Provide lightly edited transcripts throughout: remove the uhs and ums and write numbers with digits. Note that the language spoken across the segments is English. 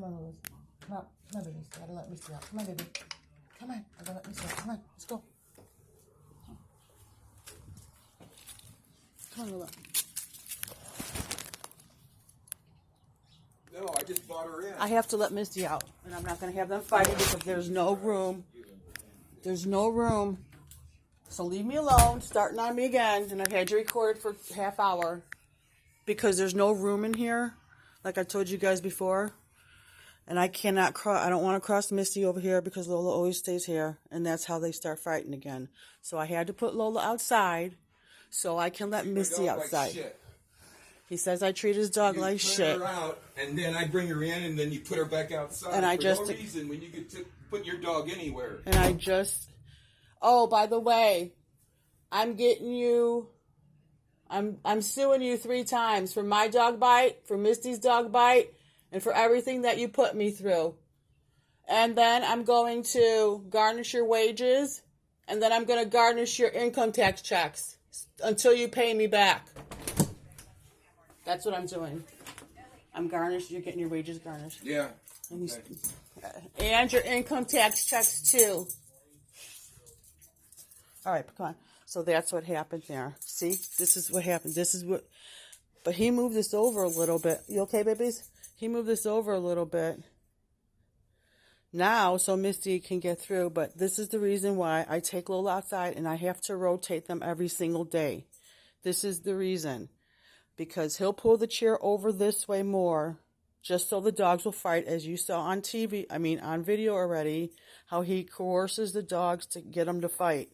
Come on, Lewis. Come on, baby. I gotta let Misty out. Come on, baby. Come on. I gotta let Misty out. Come on, let's go. Come on, Lewis. No, I just brought her in. I have to let Misty out, and I'm not gonna have them fighting because there's no room. There's no room. So leave me alone. Starting on me again, and I've had you recorded for half hour because there's no room in here, like I told you guys before. And I cannot cross. I don't want to cross Misty over here because Lola always stays here, and that's how they start fighting again. So I had to put Lola outside so I can let Misty outside. Like shit. He says I treat his dog like shit. Her out, and then I bring her in, and then you put her back outside. And I for just no reason when you could put your dog anywhere. And I just. Oh, by the way, I'm getting you. I'm suing you 3 times for my dog bite, for Misty's dog bite, and for everything that you put me through. And then I'm going to garnish your wages, and then I'm going to garnish your income tax checks until you pay me back. That's what I'm doing. I'm garnished. You're getting your wages garnished. Yeah. And your income tax checks, too. All right, come on. So that's what happened there. See? This is what happened. This is what... But he moved this over a little bit. You okay, babies? He moved this over a little bit. Now, so Misty can get through. But this is the reason why I take Lola outside and I have to rotate them every single day. This is the reason. Because he'll pull the chair over this way more, just so the dogs will fight, as you saw on TV, on video already, how he coerces the dogs to get them to fight.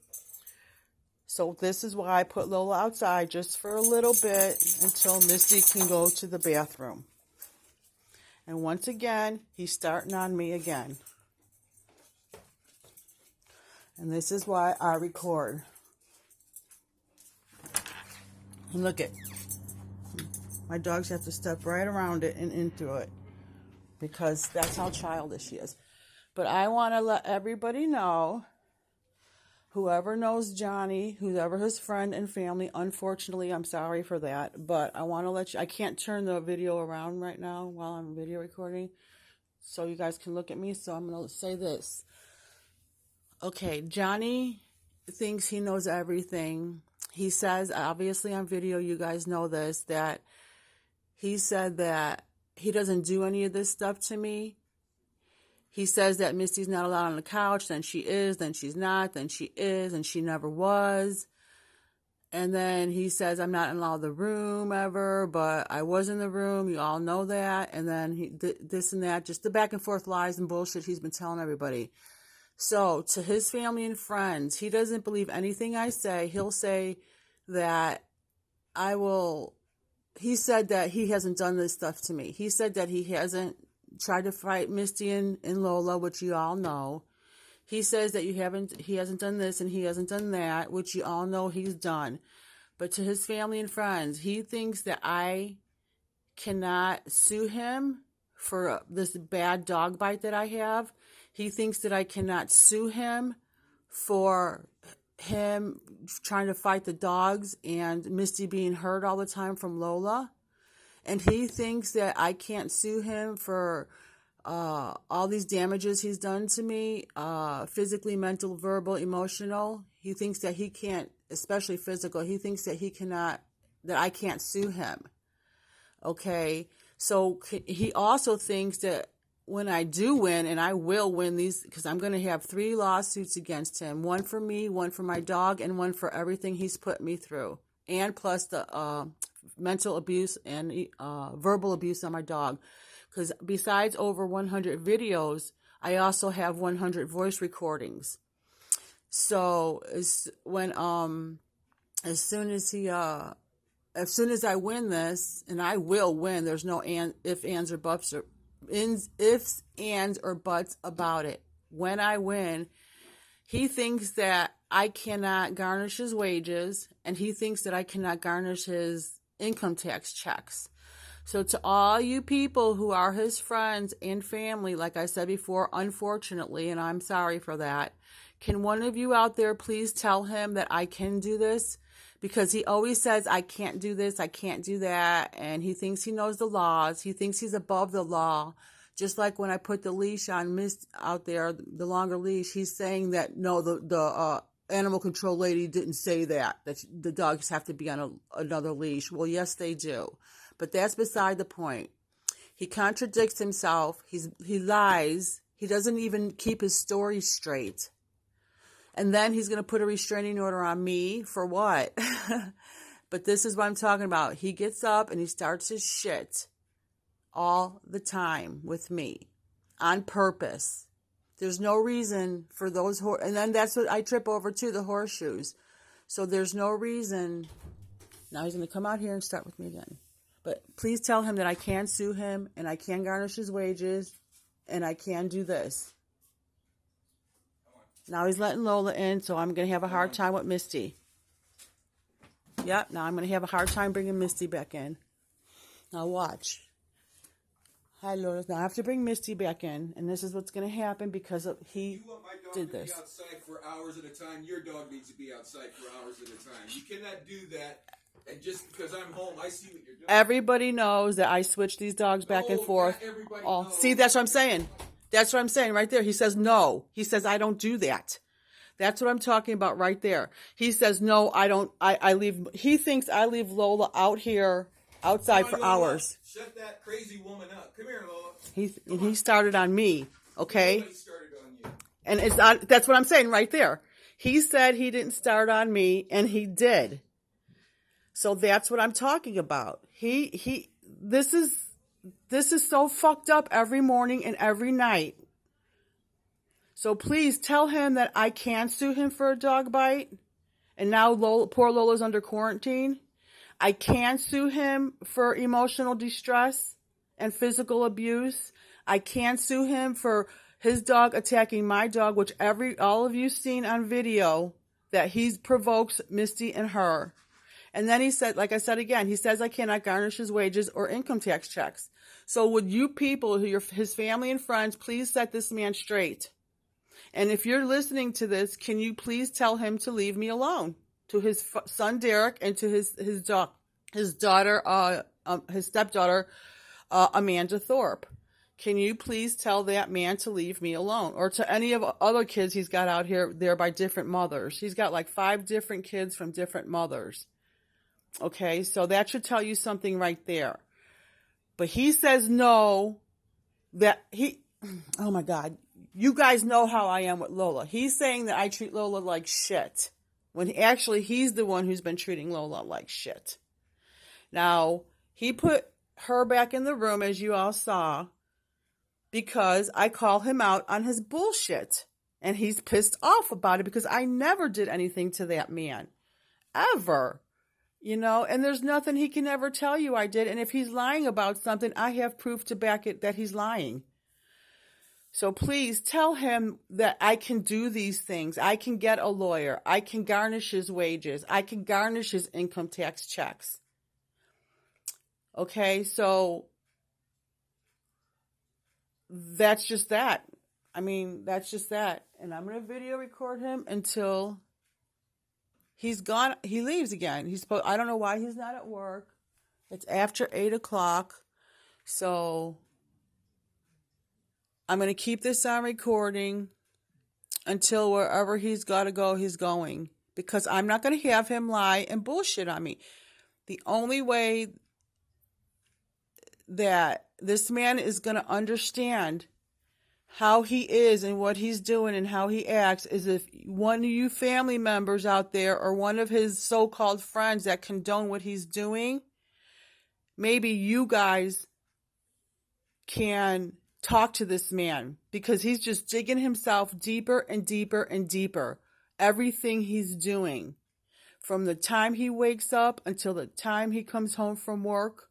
So this is why I put Lola outside just for a little bit until Misty can go to the bathroom. And once again, he's starting on me again. And this is why I record. And look at. My dogs have to step right around it and into it because that's how childish he is. But I want to let everybody know, whoever knows Johnny, whoever his friend and family, unfortunately, I'm sorry for that, but I want to let you, I can't turn the video around right now while I'm video recording so you guys can look at me, so I'm going to say this. Okay, Johnny thinks he knows everything. He says, obviously on video, you guys know this, that he said that he doesn't do any of this stuff to me. He says that Misty's not allowed on the couch, then she is, then she's not, then she is, and she never was. And then he says I'm not allowed the room ever, but I was in the room. You all know that. And then this and that, just the back and forth lies and bullshit he's been telling everybody. So to his family and friends, he doesn't believe anything I say. He'll say that he said that he hasn't done this stuff to me. He said that he hasn't tried to fight Misty and Lola, which you all know. He says that he hasn't done this and he hasn't done that, which you all know he's done. But to his family and friends, he thinks that I cannot sue him for this bad dog bite that I have. He thinks that I cannot sue him for him trying to fight the dogs and Misty being hurt all the time from Lola. And he thinks that I can't sue him for all these damages he's done to me, physically, mental, verbal, emotional. He thinks that he can't, especially physical, he thinks that that I can't sue him. Okay? So he also thinks that when I do win, and I will win these, because I'm going to have 3 lawsuits against him. 1 for me, 1 for my dog, and 1 for everything he's put me through. And plus the mental abuse and verbal abuse on my dog. Because besides over 100 videos, I also have 100 voice recordings. So as soon as I win this, and I will win, there's no ifs, ands, or buts, ifs, ands, or buts about it. When I win, he thinks that I cannot garnish his wages, and he thinks that I cannot garnish his income tax checks. So to all you people who are his friends and family, like I said before, unfortunately, and I'm sorry for that, can one of you out there please tell him that I can do this? Because he always says, I can't do this, I can't do that, and he thinks he knows the laws. He thinks he's above the law Just like when I put the leash on Miss out there, the longer leash, he's saying that no, the animal control lady didn't say that the dogs have to be on another leash. Well, yes, they do, but that's beside the point. He contradicts himself. He lies. He doesn't even keep his story straight. And then he's going to put a restraining order on me for what? But this is what I'm talking about. He gets up and he starts his shit all the time with me on purpose. There's no reason for those and then that's what I trip over too, the horseshoes. So there's no reason. Now he's going to come out here and start with me again. But please tell him that I can sue him and I can garnish his wages and I can do this. Now he's letting Lola in, so I'm going to have a hard time with Misty. Yep, now I'm going to have a hard time bringing Misty back in. Now watch. Hi, Lola. Now I have to bring Misty back in, and this is what's going to happen because he You want my dog did to this. be outside for hours at a time, your dog needs to be outside for hours at a time. You cannot do that, and just because I'm home, I see what you're doing. Everybody knows that I switch these dogs back and forth. Not everybody Oh, knows. see, that's what I'm saying. That's what I'm saying right there. He says no. He says I don't do that. That's what I'm talking about right there. He says no, I don't. I leave. He thinks I leave Lola out here outside Come for on, Lola. hours. Shut that crazy woman up. Come here, Lola. He started on me. Okay. Nobody started on you. And it's not, that's what I'm saying right there. He said he didn't start on me, and he did. So that's what I'm talking about. This is so fucked up every morning and every night. So please tell him that I can sue him for a dog bite. And now poor Lola's under quarantine. I can sue him for emotional distress and physical abuse. I can sue him for his dog attacking my dog, which all of you seen on video that he provokes Misty and her. And then he said, like I said again, he says I cannot garnish his wages or income tax checks. So would you people, his family and friends, please set this man straight? And if you're listening to this, can you please tell him to leave me alone? To his son Derek and to his daughter, his stepdaughter, Amanda Thorpe. Can you please tell that man to leave me alone? Or to any of other kids he's got out here there by different mothers. He's got like 5 different kids from different mothers. Okay, so that should tell you something right there. But he says no, oh my God, you guys know how I am with Lola. He's saying that I treat Lola like shit, when actually he's the one who's been treating Lola like shit. Now, he put her back in the room, as you all saw, because I call him out on his bullshit. And he's pissed off about it because I never did anything to that man. Ever. And there's nothing he can ever tell you I did. And if he's lying about something, I have proof to back it that he's lying. So please tell him that I can do these things. I can get a lawyer. I can garnish his wages. I can garnish his income tax checks. Okay, so that's just that. That's just that. And I'm going to video record him until he's gone. He leaves again. I don't know why he's not at work. It's after 8 o'clock. So I'm going to keep this on recording until wherever he's got to go, he's going. Because I'm not going to have him lie and bullshit on me. The only way that this man is going to understand how he is and what he's doing and how he acts is if one of you family members out there or one of his so-called friends that condone what he's doing, maybe you guys can talk to this man, because he's just digging himself deeper and deeper and deeper. Everything he's doing from the time he wakes up until the time he comes home from work,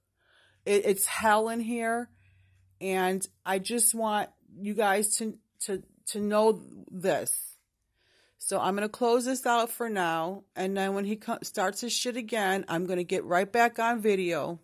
it's hell in here. And I just want you guys to know this. So I'm going to close this out for now. And then when he starts his shit again, I'm going to get right back on video.